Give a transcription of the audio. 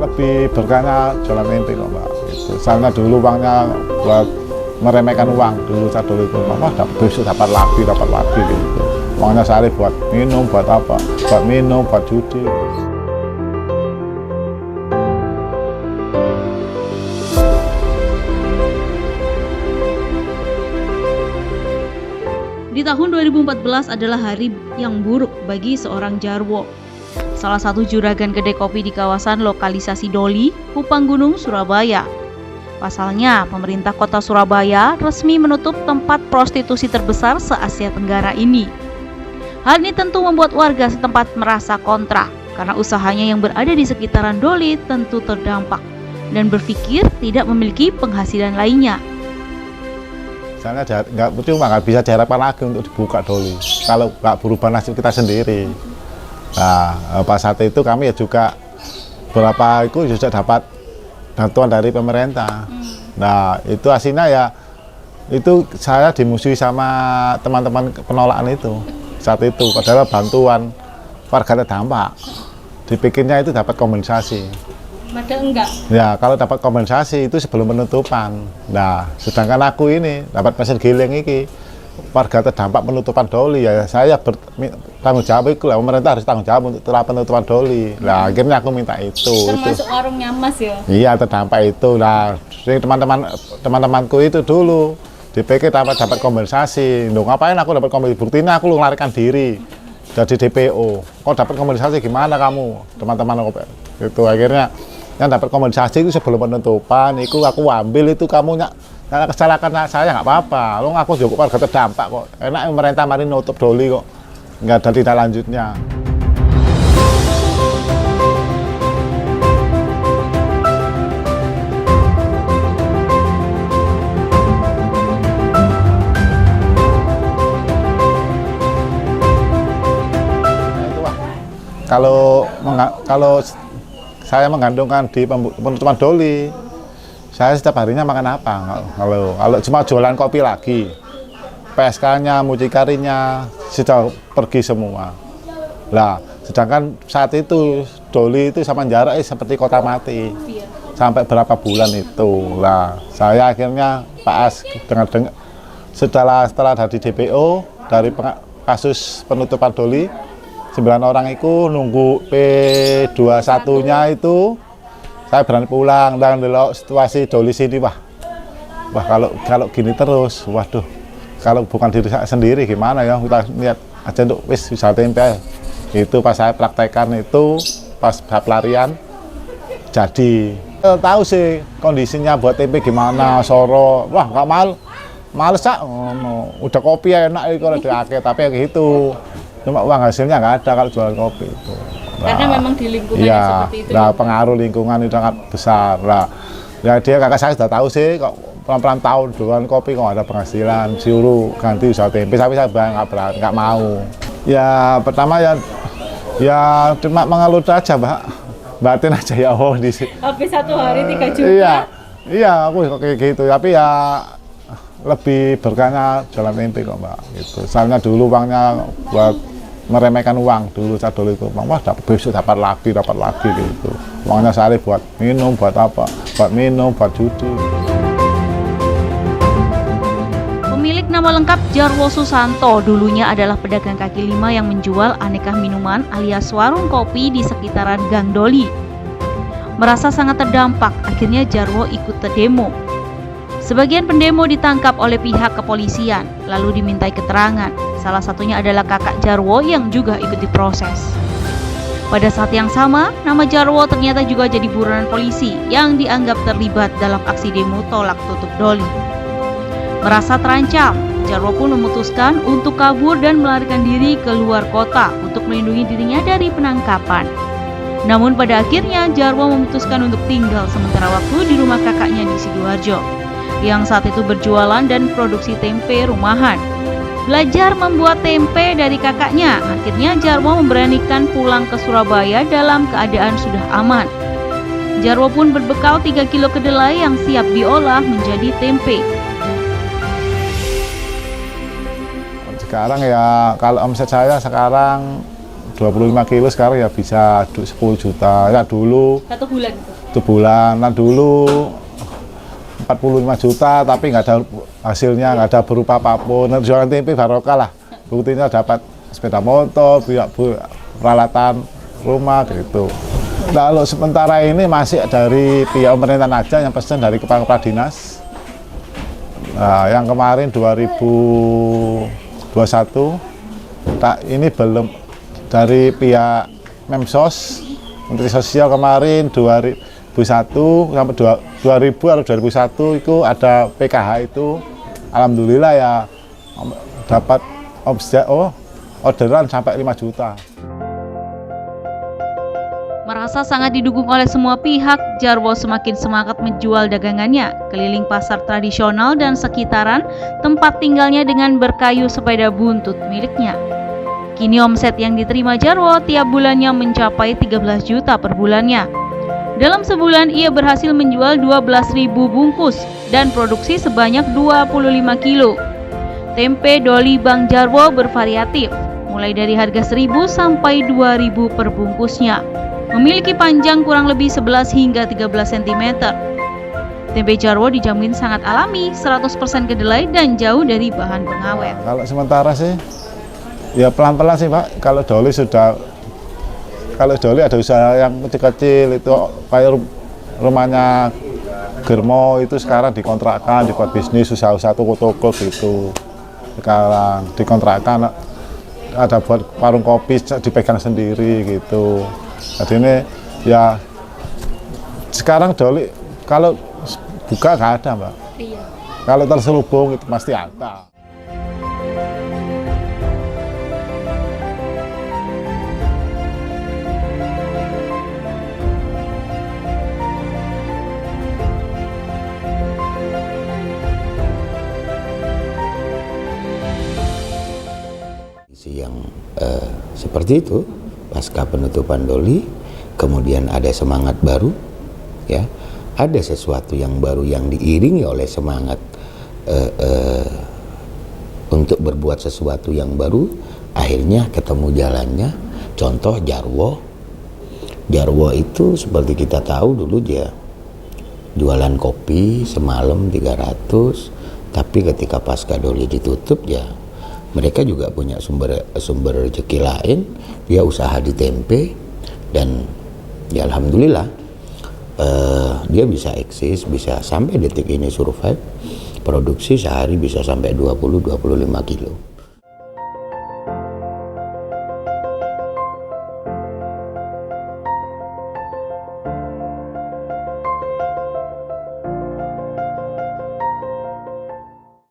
lebih berkahnya jualan tempe kok Mbak. Gitu. Soalnya dulu uangnya buat meremehkan uang, dulu saya dulu itu Mama besok dapat lagi gitu. Uangnya sehari buat minum, buat apa? Buat minum, buat judi. Di tahun 2014 adalah hari yang buruk bagi seorang Jarwo. Salah satu juragan kedai kopi di kawasan lokalisasi Doli, Kupang Gunung, Surabaya. Pasalnya, pemerintah kota Surabaya resmi menutup tempat prostitusi terbesar se-Asia Tenggara ini. Hal ini tentu membuat warga setempat merasa kontra, karena usahanya yang berada di sekitaran Doli tentu terdampak, dan berpikir tidak memiliki penghasilan lainnya. Misalnya nggak bisa diharapkan lagi untuk dibuka Doli kalau nggak berubah nasib kita sendiri. Nah, pas saat itu kami ya juga berapa itu juga dapat bantuan dari pemerintah. Nah, itu hasilnya ya itu saya dimusuhi sama teman-teman penolakan itu. Saat itu adalah bantuan warga terdampak. Dipikirnya itu dapat kompensasi. Padahal enggak. Ya, kalau dapat kompensasi itu sebelum penutupan. Nah, sedangkan aku ini dapat mesin giling ini warga terdampak penutupan Doli ya saya bertanggung jawab itu lah, pemerintah harus tanggung jawab untuk telah penutupan Doli. Nah, akhirnya aku minta itu. Termasuk warungnya Mas ya? Iya, terdampak itu. Nah, teman-temanku itu dulu dipikir dapat kompensasi. Loh, ngapain aku dapat kompensasi? Buktinya aku melarikan diri jadi DPO. Kok dapat kompensasi gimana kamu? Teman-teman aku itu akhirnya yang dapat kompensasi itu sebelum penutupan, itu aku ambil itu kamu kesalahan saya nggak apa-apa. Lo aku juga warga terdampak kok. Enak pemerintah mari nutup Doli kok. Nggak ada tindak lanjutnya. Kalau saya menggantungkan di penutupan Doli, saya setiap harinya makan apa? Kalau cuma jualan kopi lagi, PSK-nya, mucikarinya sudah pergi semua. Lah, sedangkan saat itu Doli itu sama jarak seperti kota mati. Sampai berapa bulan itu. Lah, saya akhirnya Pak As dengar setelah dari DPO dari kasus penutupan Doli, 9 orang itu nunggu P21-nya itu saya berani pulang dan delok situasi Doli sini wah kalau gini terus waduh kalau bukan diri saya sendiri gimana ya kita lihat aja untuk usaha tempe itu pas saya praktekkan itu pas pelarian jadi tahu sih kondisinya buat tempe gimana soro wah nggak males udah kopi enak kalau diake tapi kayak gitu. Cuma uang hasilnya nggak ada kalau jualan kopi itu. Karena memang di lingkungannya seperti itu. Nah, pengaruh lingkungan itu sangat besar. Lah, ya dia kakak saya sudah tahu sih, kok pelan-pelan tahun jualan kopi kok ada penghasilan, suruh ganti usaha tempe, tapi saya nggak mau. Ya pertama ya cuma mengeluh aja, Mbak. Batin aja ya di sini. Habis 1 hari 3 juta. Iya, aku kayak gitu. Tapi ya lebih berkahnya jualan tempe kok Mbak. Gitu. Soalnya dulu uangnya buat meremehkan uang dulu saya dulu itu Mama besok dapat lagi gitu. Uangnya sehari buat minum, buat apa? Buat minum, buat judi. Pemilik nama lengkap Jarwo Susanto dulunya adalah pedagang kaki lima yang menjual aneka minuman alias warung kopi di sekitaran Gang Doli. Merasa sangat terdampak, akhirnya Jarwo ikut demo. Sebagian pendemo ditangkap oleh pihak kepolisian, lalu dimintai keterangan. Salah satunya adalah kakak Jarwo yang juga ikut diproses. Pada saat yang sama, nama Jarwo ternyata juga jadi buronan polisi yang dianggap terlibat dalam aksi demo tolak tutup Doli. Merasa terancam, Jarwo pun memutuskan untuk kabur dan melarikan diri ke luar kota untuk melindungi dirinya dari penangkapan. Namun pada akhirnya Jarwo memutuskan untuk tinggal sementara waktu di rumah kakaknya di Sidoarjo, yang saat itu berjualan dan produksi tempe rumahan. Belajar membuat tempe dari kakaknya, akhirnya Jarwo memberanikan pulang ke Surabaya dalam keadaan sudah aman. Jarwo pun berbekal 3 kilo kedelai yang siap diolah menjadi tempe. Sekarang ya kalau omset saya sekarang 25 kilo sekarang ya bisa 10 juta. Ya dulu 1 bulan itu. 1 bulan, nah dulu 45 juta tapi nggak ada hasilnya, nggak ada berupa apapun. Nah, jualan tempe barokah lah. Buktinya dapat sepeda motor, peralatan rumah gitu. Nah, kalau sementara ini masih dari pihak pemerintahan aja yang pesan dari kepala dinas. Nah, yang kemarin 2021, ini belum dari pihak Memsos, Menteri Sosial kemarin 2001 sampai 2000 atau 2001 itu ada PKH itu, alhamdulillah ya dapat orderan sampai 5 juta. Merasa sangat didukung oleh semua pihak, Jarwo semakin semangat menjual dagangannya keliling pasar tradisional dan sekitaran tempat tinggalnya dengan berkayu sepeda buntut miliknya. Kini omset yang diterima Jarwo tiap bulannya mencapai 13 juta per bulannya. Dalam sebulan ia berhasil menjual 12.000 bungkus dan produksi sebanyak 25 kilo. Tempe doli Bang Jarwo bervariatif, mulai dari harga 1.000 sampai 2.000 per bungkusnya. Memiliki panjang kurang lebih 11 hingga 13 cm. Tempe Jarwo dijamin sangat alami, 100% kedelai dan jauh dari bahan pengawet. Kalau sementara sih, ya pelan-pelan sih Pak. Kalau doli ada usaha yang kecil-kecil itu kayak rumahnya Germo itu sekarang dikontrakkan, dibuat bisnis usaha-usaha toko-toko gitu. Sekarang dikontrakkan, ada buat warung kopi dipegang sendiri gitu. Jadi ini ya sekarang doli kalau buka nggak ada Mbak. Iya. Kalau terselubung itu pasti ada. Yang seperti itu pasca penutupan doli, kemudian ada semangat baru, ya, ada sesuatu yang baru yang diiringi oleh semangat untuk berbuat sesuatu yang baru, akhirnya ketemu jalannya. Contoh Jarwo itu seperti kita tahu dulu dia jualan kopi semalam 300, tapi ketika pasca doli ditutup ya mereka juga punya sumber rezeki lain, dia usaha di tempe dan ya alhamdulillah dia bisa eksis, bisa sampai detik ini survive, produksi sehari bisa sampai 20-25 kilo.